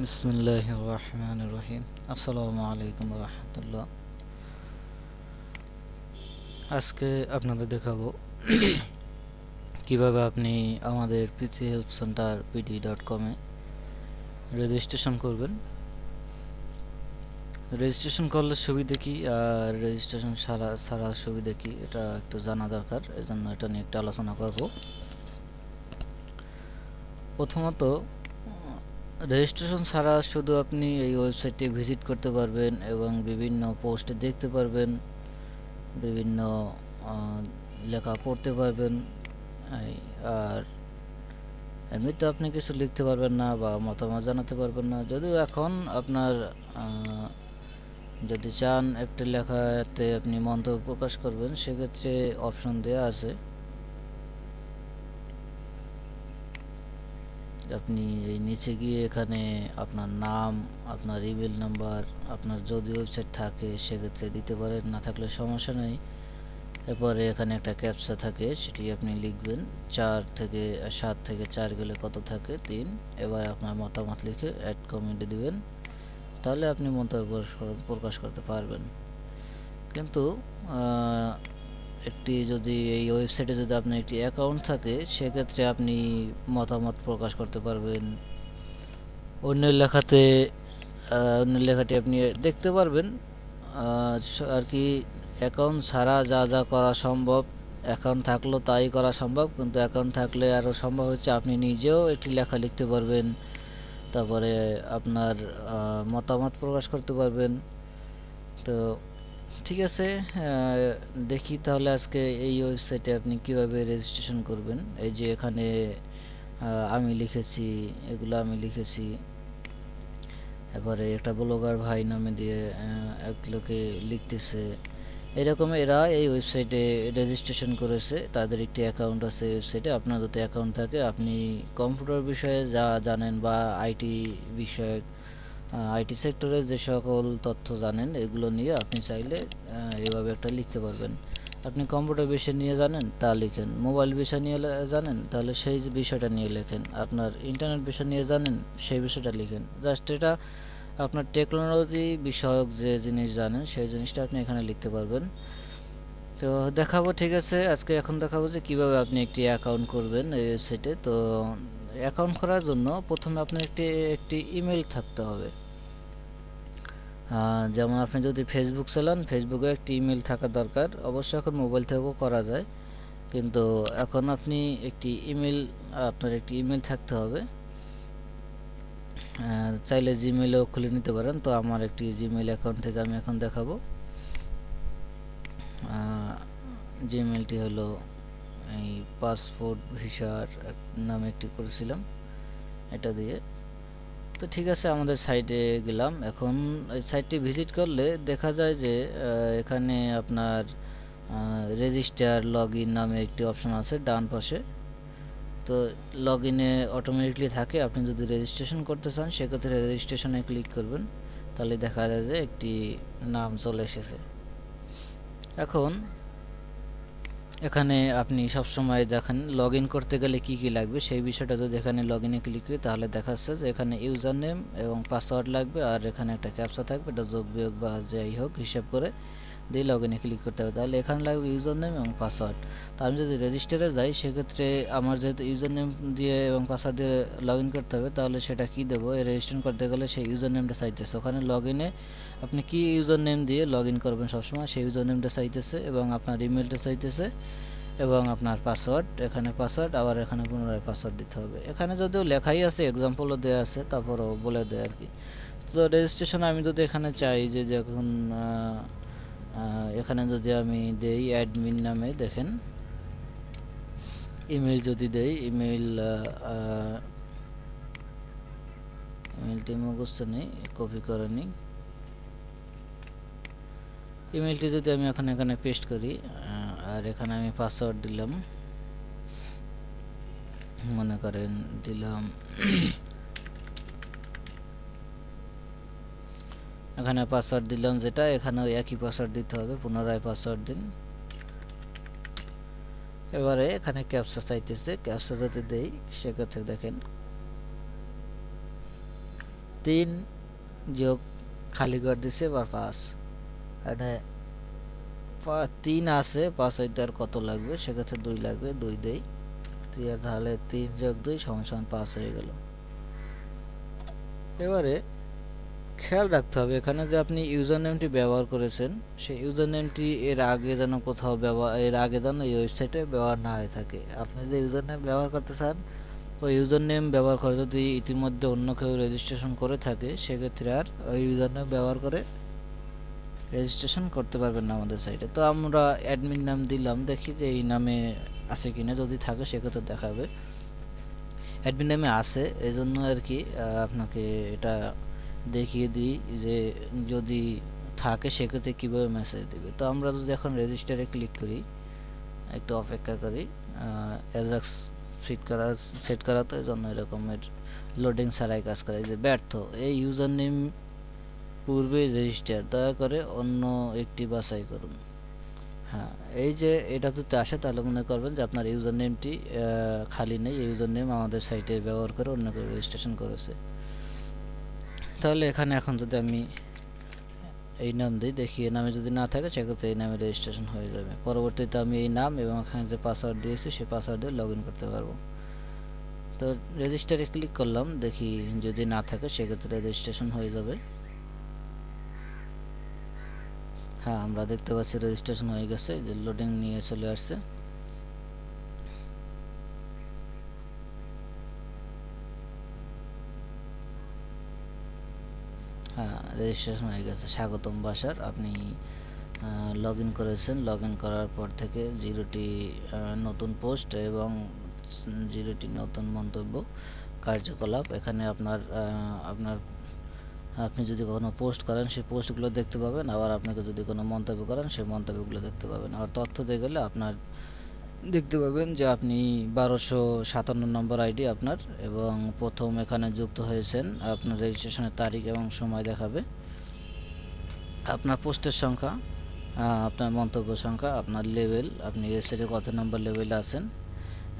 বিসমিল্লাহির রহমানির রহিম। আসসালামু আলাইকুম রহমতুল্লাহ। আজকে আপনাদের দেখাবো কিভাবে আপনি আমাদের পিসি হেল্প সেন্টার pd.com-এ রেজিস্ট্রেশন করবেন। রেজিস্ট্রেশন করলে সুবিধা কি আর রেজিস্ট্রেশন ছাড়া সুবিধা কি, এটা একটু জানা দরকার। এজন্য এটা নিয়ে একটু আলোচনা করব। প্রথমত, রেজিস্ট্রেশন ছাড়া শুধু আপনি এই ওয়েবসাইটটি ভিজিট করতে পারবেন এবং বিভিন্ন পোস্ট দেখতে পারবেন, বিভিন্ন লেখা পড়তে পারবেন। আর এমনিতে আপনি কিছু লিখতে পারবেন না বা মতামত জানাতে পারবেন না। যদিও এখন আপনার যদি চান একটা লেখাতে আপনি মন্তব্য প্রকাশ করবেন, সেক্ষেত্রে অপশন দেওয়া আছে। আপনি এই নিচে গিয়ে এখানে আপনার নাম, আপনার ইমেল নাম্বার, আপনার যদি ওয়েবসাইট থাকে সেক্ষেত্রে দিতে পারেন, না থাকলে সমস্যা নেই। এরপরে এখানে একটা ক্যাপচা থাকে, সেটি আপনি লিখবেন। 7 থেকে 4 গেলে কত থাকে? 3। এবার আপনার মতামত লিখে অ্যাড কমেন্টে দিবেন, তাহলে আপনি মন্তব্য প্রকাশ করতে পারবেন। কিন্তু যদি এই ওয়েবসাইটে যদি আপনার একটি অ্যাকাউন্ট থাকে, সেক্ষেত্রে আপনি মতামত প্রকাশ করতে পারবেন। অন্যের লেখাটি আপনি দেখতে পারবেন আর কি। অ্যাকাউন্ট ছাড়া যা যা করা সম্ভব, অ্যাকাউন্ট থাকলেও তাই করা সম্ভব, কিন্তু অ্যাকাউন্ট থাকলে আরও সম্ভব হচ্ছে আপনি নিজেও একটি লেখা লিখতে পারবেন, তারপরে আপনার মতামত প্রকাশ করতে পারবেন। তো ঠিক আছে, দেখি তাহলে আজকে এই ওয়েবসাইটে আপনি কিভাবে রেজিস্ট্রেশন করবেন। এই যে এখানে আমি লিখেছি, এগুলো আমি লিখেছি। এবারে একটা ব্লগার ভাই নামে দিয়ে এক লোকে লিখতেছে। এরকম এরা এই ওয়েবসাইটে রেজিস্ট্রেশন করেছে, তাদের একটি অ্যাকাউন্ট আছে ওয়েবসাইটে। আপনার যদি অ্যাকাউন্ট থাকে, আপনি কম্পিউটার বিষয়ে যা জানেন বা আইটি সেক্টরে যে সকল তথ্য জানেন, এগুলো নিয়ে আপনি চাইলে এভাবে একটা লিখতে পারবেন। আপনি কম্পিউটার বিষয় নিয়ে জানেন, তা লিখেন। মোবাইল বিষয় নিয়ে জানেন, তাহলে সেই বিষয়টা নিয়ে লেখেন। আপনার ইন্টারনেট বিষয় নিয়ে জানেন, সেই বিষয়টা লিখেন। জাস্ট এটা আপনার টেকনোলজি বিষয়ক যে জিনিস জানেন, সেই জিনিসটা আপনি এখানে লিখতে পারবেন। তো দেখাবো, ঠিক আছে। এখন দেখাবো যে কিভাবে আপনি একটি অ্যাকাউন্ট করবেন এই ওয়েবসাইটে। তো অ্যাকাউন্ট করার জন্য প্রথমে আপনার একটি ইমেল থাকতে হবে। যেমন আপনি যদি ফেসবুক চালান, ফেসবুকে একটি ইমেল থাকা দরকার। অবশ্য এখন মোবাইল থেকেও করা যায়, কিন্তু এখন আপনার একটি ইমেল থাকতে হবে। চাইলে জিমেইলেও খুলে নিতে পারেন। তো আমার একটি জিমেইল অ্যাকাউন্ট থেকে আমি এখন দেখাবো। জিমেইলটি হলো এই পাসপোর্ট ভিসার নামে একটি করেছিলাম, এটা দিয়ে। তো ঠিক আছে, আমাদের সাইটে গেলাম। এখন এই সাইটটি ভিজিট করলে দেখা যায় যে এখানে আপনার রেজিস্টার লগ ইন নামে একটি অপশন আছে ডান পাশে। তো লগ ইনে অটোমেটিকলি থাকে। আপনি যদি রেজিস্ট্রেশন করতে চান, সেক্ষেত্রে রেজিস্ট্রেশনে ক্লিক করবেন, তাহলে দেখা যায় যে একটি নাম চলে এসেছে। এখন এখানে আপনি সবসময় দেখেন লগ ইন করতে গেলে কি কি লাগবে, সেই বিষয়টা যদি এখানে লগ ইনে ক্লিক করি, তাহলে দেখাচ্ছে যে এখানে ইউজার নেম এবং পাসওয়ার্ড লাগবে, আর এখানে একটা ক্যাপচা থাকবে, এটা যোগ বিয়োগ বা যাই হোক হিসাব করে দিয়ে লগ ইনে ক্লিক করতে হবে। তাহলে এখানে লাগবে ইউজার নেম এবং পাসওয়ার্ড। তো আমি যদি রেজিস্টারে যাই, সেক্ষেত্রে আমার যেহেতু ইউজার নেম দিয়ে এবং পাসওয়ার্ড দিয়ে লগ ইন করতে হবে, তাহলে সেটা কি দেবো? রেজিস্ট্রেশন করতে গেলে সেই ইউজার নেমটা চাইতেছে। ওখানে লগ ইনে আপনি কি ইউজার নেম দিয়ে লগ ইন করবেন সবসময়, সেই ইউজার নেমটা চাইতেছে এবং আপনার ইমেলটা চাইতেছে এবং আপনার পাসওয়ার্ড। এখানে পাসওয়ার্ড, আবার এখানে পুনরায় পাসওয়ার্ড দিতে হবে। এখানে যদিও লেখাই আছে, এক্সাম্পলও দেওয়া আছে, তারপরও বলে দেয় আর কি। তো রেজিস্ট্রেশন আমি যদি এখানে চাই যে যখন এখানে যদি আমি দেই অ্যাডমিন নামে, দেখেন ইমেল যদি দেই, ইমেলটি মুখস্থ নেই, কপি করে নিই। ইমেলটি যদি আমি এখানে পেস্ট করি, আর এখানে আমি পাসওয়ার্ড দিলাম, মনে করেন দিলাম এখানে পাসওয়ার্ড দিলাম যেটা, এখানেও একই পাসওয়ার্ড দিতে হবে। পুনরায় পাসওয়ার্ড দিন। এবারে এখানে ক্যাপচা চাইতেছে, ক্যাপচা যদি দেই, সেক্ষেত্রে দেখেন 3 যোগ খালি ঘর দিছে বা 5, মানে 3 আছে, 5 হইতে আর কত লাগবে, সেক্ষেত্রে 2 লাগবে, 2 দেই, তাহলে 3 যোগ 2 সমান 5 হয়ে গেল। এবারে খেয়াল রাখতে হবে এখানে যে আপনি ইউজার নেমটি ব্যবহার করেছেন সেই ইউজার নেমটি এর আগে যেন কোথাও এর আগে যেন এই ওয়েবসাইটে ব্যবহার না হয়ে থাকে। আপনি যে ইউজার নেম ব্যবহার করতে চান ওই ইউজার নেম ব্যবহার করে যদি ইতিমধ্যে অন্য কেউ রেজিস্ট্রেশন করে থাকে, সেক্ষেত্রে আর ওই ইউজার নেম ব্যবহার করে রেজিস্ট্রেশন করতে পারবেন না আমাদের সাইটে। তো আমরা অ্যাডমিন নাম দিলাম, দেখি যে এই নামে আছে কিনা, যদি থাকে সেক্ষেত্রে দেখাবে অ্যাডমিন নামে আছে, এই জন্য আর কি আপনাকে এটা দেখিয়ে দিই যে যদি থাকে সেক্ষেত্রে কীভাবে মেসেজ দেবে। তো আমরা যদি এখন রেজিস্টারে ক্লিক করি, একটু অপেক্ষা করি, অ্যাজাক্স সেট করা তো এই জন্য এরকমের লোডিং ছাড়াই কাজ করে, যে ব্যর্থ, এই ইউজার নেম পূর্বে রেজিস্টার, দয়া করে অন্য একটি বাছাই করুন। হ্যাঁ, এই যে এটা যদি আসে তাহলে মনে করবেন যে আপনার ইউজার নেমটি খালি নেই, এই ইউজার নেম আমাদের সাইটে ব্যবহার করে অন্য কেউ রেজিস্ট্রেশন করেছে। তাহলে এখানে এখন যদি আমি এই নাম দিই, দেখি এই নামে যদি না থাকে সেক্ষেত্রে এই নামে রেজিস্ট্রেশন হয়ে যাবে। পরবর্তীতে আমি এই নাম এবং এখানে যে পাসওয়ার্ড দিয়েছি সেই পাসওয়ার্ড দিয়ে লগ ইন করতে পারবো। তো রেজিস্টারে ক্লিক করলাম, দেখি যদি না থাকে সেক্ষেত্রে রেজিস্ট্রেশন হয়ে যাবে। হ্যাঁ, আমরা দেখতে পাচ্ছি রেজিস্ট্রেশন হয়ে গেছে, যে লোডিং নিয়ে চলে আসছে। হ্যাঁ, রেজিস্ট্রেশন হয়ে গেছে। স্বাগতম বাসার, আপনি লগ ইন করেছেন। লগ ইন করার পর থেকে 0টি নতুন পোস্ট এবং 0টি নতুন মন্তব্য কার্যকলাপ, এখানে আপনি যদি কোনো পোস্ট করেন সেই পোস্টগুলো দেখতে পাবেন, আবার আপনাকে যদি কোনো মন্তব্য করেন সেই মন্তব্যগুলো দেখতে পাবেন। আর তথ্য দিয়ে গেলে আপনার দেখতে পাবেন যে আপনি 1257 নম্বর আইডি আপনার, এবং প্রথম এখানে যুক্ত হয়েছেন, আপনার রেজিস্ট্রেশনের তারিখ এবং সময় দেখাবে, আপনার পোস্টের সংখ্যা, আপনার মন্তব্য সংখ্যা, আপনার লেভেল, আপনি এসে কত নম্বর লেভেলে আছেন,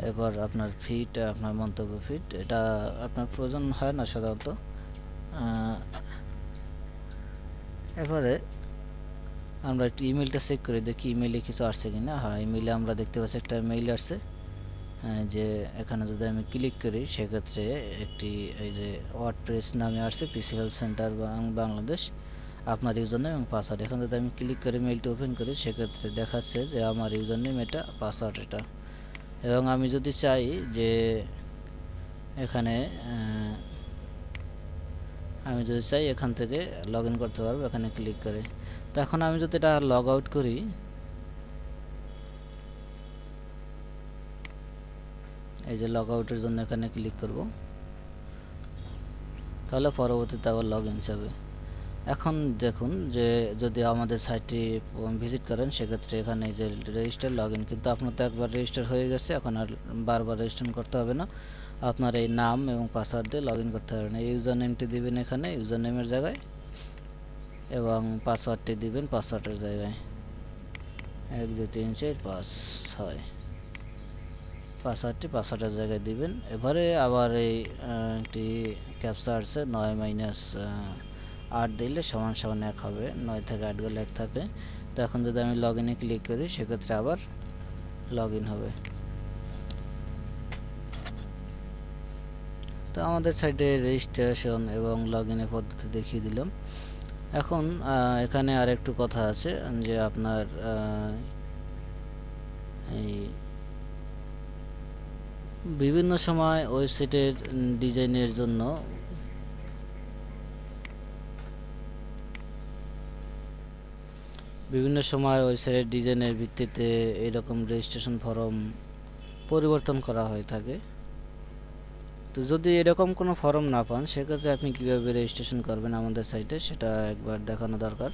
এবার আপনার ফিট, আপনার মন্তব্য ফিট, এটা আপনার প্রয়োজন হয় না সাধারণত। এবারে আমরা একটু ইমেলটা চেক করে দেখি ইমেলে কিছু আসছে কিনা। হ্যাঁ, ইমেলে আমরা দেখতে পাচ্ছি একটা মেইল আসছে, যে এখানে যদি আমি ক্লিক করি সেক্ষেত্রে একটি এই যে ওয়ার্ডপ্রেস নামে আসছে, পিসি হেল্প সেন্টার বাংলাদেশ, আপনার ইউজার নেম এবং পাসওয়ার্ড। এখন যদি আমি ক্লিক করে মেইলটা ওপেন করি সেক্ষেত্রে দেখাচ্ছে যে আমার ইউজার নেম এটা, পাসওয়ার্ড এটা, এবং আমি যদি চাই যে এখানে এখান থেকে লগ ইন করতে পারবো, এখানে ক্লিক করে। তো এখন আমি যদি এটা লগ আউট করি, এই যে লগ আউটের জন্য এখানে ক্লিক করব, তাহলে পরবর্তীতে আবার লগ ইন যাবে। এখন দেখুন যে যদি আমাদের সাইটটি ভিজিট করেন সেক্ষেত্রে এখানে যে রেজিস্টার লগ ইন, কিন্তু আপনার তো একবার রেজিস্টার হয়ে গেছে, এখন আর বারবার রেজিস্টার করতে হবে না। আপনার এই নাম এবং পাসওয়ার্ড দিয়ে লগ ইন করতে হবে না। এই ইউজার নেমটি দিবেন এখানে ইউজার নেমের জায়গায়, এবং পাসওয়ার্ডটি দিবেন পাসওয়ার্ডের জায়গায়, 1 2 3 4 5 6, পাসওয়ার্ডের জায়গায় দিবেন। এবারে আবার এই একটি ক্যাপচা আছে, 9 - 8 দিলে সমান 1 হবে, 9 থেকে 8 গেলে 1 থাকে। তো এখন যদি আমি লগ ইনে ক্লিক করি সেক্ষেত্রে আবার লগ ইন হবে। তো আমাদের সাইটে রেজিস্ট্রেশন এবং লগ ইনের পদ্ধতি দেখিয়ে দিলাম। এখন এখানে আর একটু কথা আছে, যে আপনার এই বিভিন্ন সময় ওয়েবসাইটের ডিজাইনের জন্য ওয়েবসাইটের ডিজাইনের ভিত্তিতে এরকম রেজিস্ট্রেশন ফর্ম পরিবর্তন করা হয়ে থাকে। তো যদি এরকম কোনো ফর্ম না পান সেক্ষেত্রে আপনি কীভাবে রেজিস্ট্রেশন করবেন আমাদের সাইটে সেটা একবার দেখানো দরকার।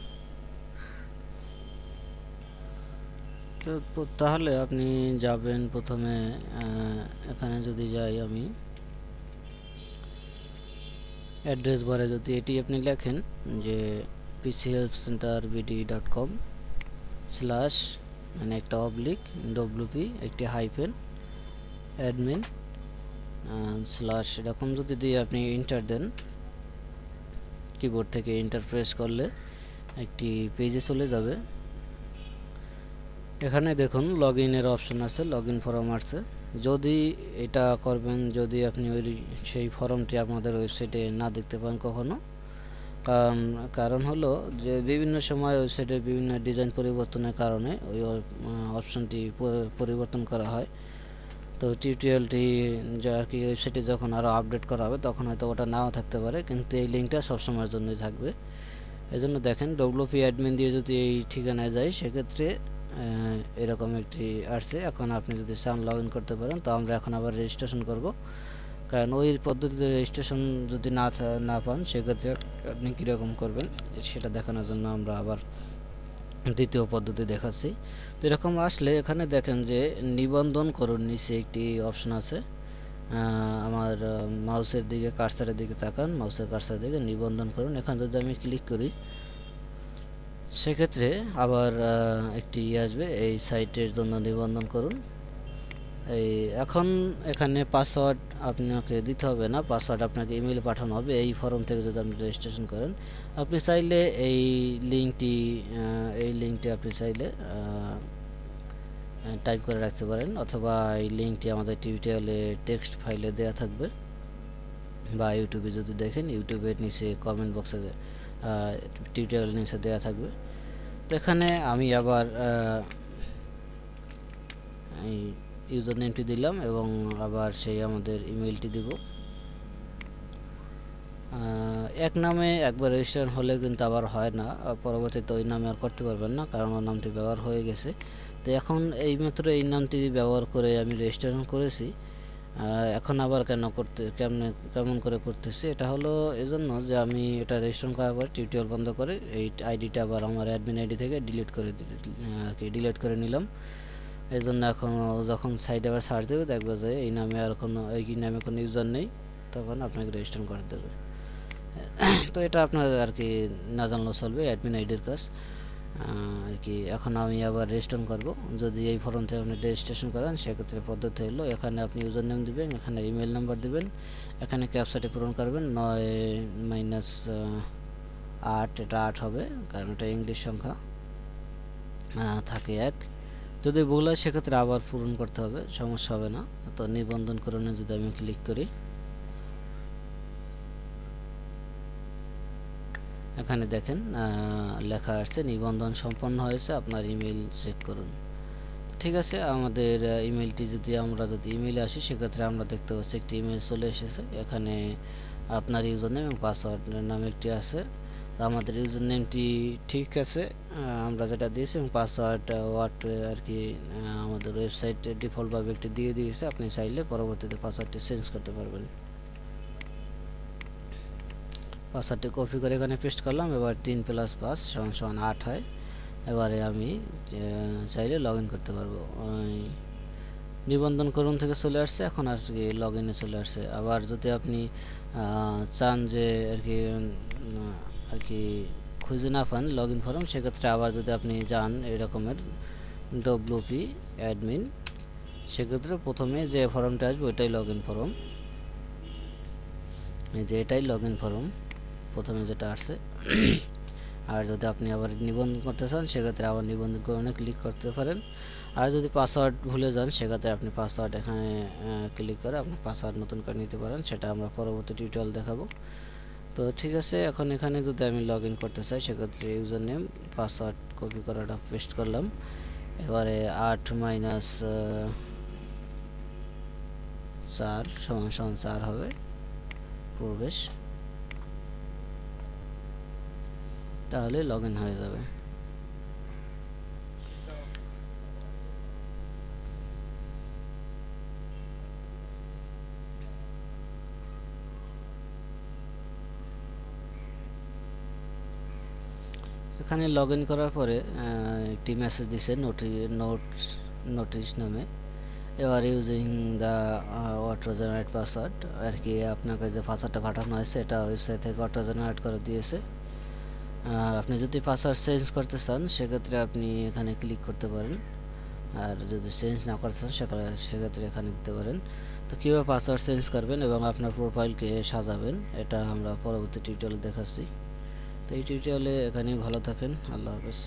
তো তাহলে আপনি যাবেন প্রথমে, এখানে যদি যাই আমি অ্যাড্রেস বারে যদি এটি আপনি লেখেন যে pchelpcenterbd.com/ মানে একটা অবলিক wp একটি হাইফেন অ্যাডমিন / এরকম যদি দিয়ে আপনি এন্টার দেন কিবোর্ড থেকে এন্টার প্রেস করলে একটি পেজে চলে যাবে। এখানে দেখুন লগ ইনের অপশন আছে, লগ ইন ফর্ম আছে। যদি এটা করবেন, যদি আপনি সেই ফর্মটি আপনাদের ওয়েবসাইটে না দেখতে পান কখনো, কারণ হলো যে বিভিন্ন সময় ওয়েবসাইটে বিভিন্ন ডিজাইন পরিবর্তনের কারণে ওই অপশনটি পরিবর্তন করা হয়। তো টিউটোরিয়ালটি আর কি ওয়েবসাইটে যখন আরও আপডেট করা হবে তখন হয়তো ওটা নাও থাকতে পারে, কিন্তু এই লিঙ্কটা সবসময়ের জন্যই থাকবে। এজন্য দেখেন ডব্লিউপি অ্যাডমিন দিয়ে যদি এই ঠিকানায় যায় সেক্ষেত্রে এরকম একটি আসছে। এখন আপনি যদি চান লগ ইন করতে পারেন। তো আমরা এখন আবার রেজিস্ট্রেশন করব, কারণ ওই পদ্ধতিতে রেজিস্ট্রেশন যদি না পান সেক্ষেত্রে আপনি কীরকম করবেন সেটা দেখানোর জন্য আমরা আবার দ্বিতীয় পদ্ধতি দেখাচ্ছি। তো এরকম আসলে এখানে দেখেন যে নিবন্ধন করুন, নিচে একটি অপশন আছে। আমার মাউসের দিকে কার্সারের দিকে তাকান, মাউসের কার্সারের দিকে নিবন্ধন করুন। এখানে যদি আমি ক্লিক করি সেক্ষেত্রে আবার একটি আসবে, এই সাইটের জন্য নিবন্ধন করুন। এখন এখানে পাসওয়ার্ড আপনাকে দিতে হবে না, পাসওয়ার্ড আপনাকে ইমেইল পাঠানো হবে এই ফর্ম থেকে যদি আপনি রেজিস্ট্রেশন করেন। আপনি চাইলে এই লিঙ্কটি আপনি চাইলে টাইপ করে রাখতে পারেন, অথবা এই লিঙ্কটি আমাদের টিউটোরিয়ালে টেক্সট ফাইলে দেওয়া থাকবে, বা ইউটিউবে যদি দেখেন ইউটিউবের নিচে কমেন্ট বক্সে টিউটোরিয়ালের নিচে দেওয়া থাকবে। তো এখানে আমি আবার এই ইউজার নেমটি দিলাম এবং আবার সেই আমাদের ইমেইলটি দিব। এক নামে একবার রেজিস্ট্রেশন হলে কিন্তু আবার হয় না, পরবর্তীতে ওই নামে আর করতে পারবেন না, কারণ ওই নামটি ব্যবহার হয়ে গেছে। তো এখন এইমাত্র এই নামটি ব্যবহার করে আমি রেজিস্ট্রেশন করেছি, এখন আবার কেমন করে করতেছি, এটা হলো এজন্য যে আমি এটা রেজিস্ট্রেশন করার পর টিউটোরিয়াল বন্ধ করে এই আইডিটা আবার আমার অ্যাডমিন আইডি থেকে ডিলিট করে নিলাম। এই জন্য এখন যখন সাইডে আবার সার্চ দেবে দেখবে যে এই নামে কোনো ইউজার নেই, তখন আপনাকে রেজিস্ট্রেশন করে দেবে। তো এটা আপনার আর কি না জানলেও চলবে, অ্যাডমিন আইডির কাজ আর কি। এখন আমি আবার রেজিস্ট্রেশন করব। যদি এই ফর্ম থেকে আপনি রেজিস্ট্রেশন করেন সেক্ষেত্রে পদ্ধতি হলো এখানে আপনি ইউজার নেম দিবেন, এখানে ইমেল নাম্বার দিবেন, এখানে ক্যাপচাটি পূরণ করবেন 9-8, এটা 8 হবে কারণ এটা ইংলিশ সংখ্যা, থাকে 1। যদি ভুল হয় সেক্ষেত্রে আবার পূরণ করতে হবে, সমস্যা হবে না। তো নিবন্ধনকরণে যদি আমি ক্লিক করি, এখানে দেখেন লেখা আসছে নিবন্ধন সম্পন্ন হয়েছে, আপনার ইমেল চেক করুন। ঠিক আছে, আমাদের ইমেলটি যদি ইমেইলে আসি সেক্ষেত্রে আমরা দেখতে পাচ্ছি একটি ইমেল চলে এসেছে। এখানে আপনার ইউজার নেম এবং পাসওয়ার্ড নামে একটি আছে। তো আমাদের ইউজার নেমটি ঠিক আছে, আমরা যেটা দিয়েছি, এবং পাসওয়ার্ড আর কি আমাদের ওয়েবসাইটে ডিফল্টভাবে একটি দিয়ে দিয়েছে। আপনি চাইলে পরবর্তীতে পাসওয়ার্ডটি চেঞ্জ করতে পারবেন। পাসওয়ার্ডটি কপি করে এখানে পেস্ট করলাম। এবার 3 + 5 = 8 হয়। এবারে আমি চাইলে লগ ইন করতে পারবো। নিবন্ধন করুন থেকে চলে আসছে, এখন আর কি লগ ইনে চলে আসছে। আবার যদি আপনি চান যে আর কি খুঁজে না পান লগ ইন ফর্ম, সেক্ষেত্রে আবার যদি আপনি যান এরকমের ডব্লিউপি অ্যাডমিন, সেক্ষেত্রে প্রথমে যে ফর্মটা আসবে ওইটাই লগ ইন ফর্ম। এই যে এটাই লগ ইন ফর্ম প্রথমে যেটা আসছে। আর যদি আপনি আবার নিবন্ধন করতে চান সেক্ষেত্রে আবার নিবন্ধনকরণে ক্লিক করতে পারেন। আর যদি পাসওয়ার্ড ভুলে যান সেক্ষেত্রে আপনি পাসওয়ার্ড এখানে ক্লিক করে আপনি পাসওয়ার্ড নতুন করে নিতে পারেন, সেটা আমরা পরবর্তী টিউটোরিয়াল দেখাবো। তো ঠিক আছে, এখন এখানে যদি আমি লগ ইন করতে চাই সেক্ষেত্রে ইউজার নেম পাসওয়ার্ড কপি করাটা পেস্ট করলাম। এবারে 8 - 4 = 4 হবে প্রবেশ, তাহলে লগ ইন হয়ে যাবে। এখানে লগ ইন করার পরে একটি মেসেজ দিছে নোটিশ নামে, এবার using the auto generate password, আর কি আপনাকে যে পাসওয়ার্ডটা পাঠানো হয়েছে এটা ওয়েবসাইট থেকে অটো জেনারেট করে দিয়েছে। আপনি যদি পাসওয়ার্ড চেঞ্জ করতে চান সেক্ষেত্রে আপনি এখানে ক্লিক করতে পারেন, আর যদি চেঞ্জ না করতে চান সেক্ষেত্রে এখানে দিতে পারেন। তো কীভাবে পাসওয়ার্ড চেঞ্জ করবেন এবং আপনার প্রোফাইলকে সাজাবেন এটা আমরা পরবর্তী টিউটোরিয়ালে দেখাচ্ছি। তো এই টিউটোরিয়ালে এখানেই, ভালো থাকেন, আল্লাহ হাফেজ।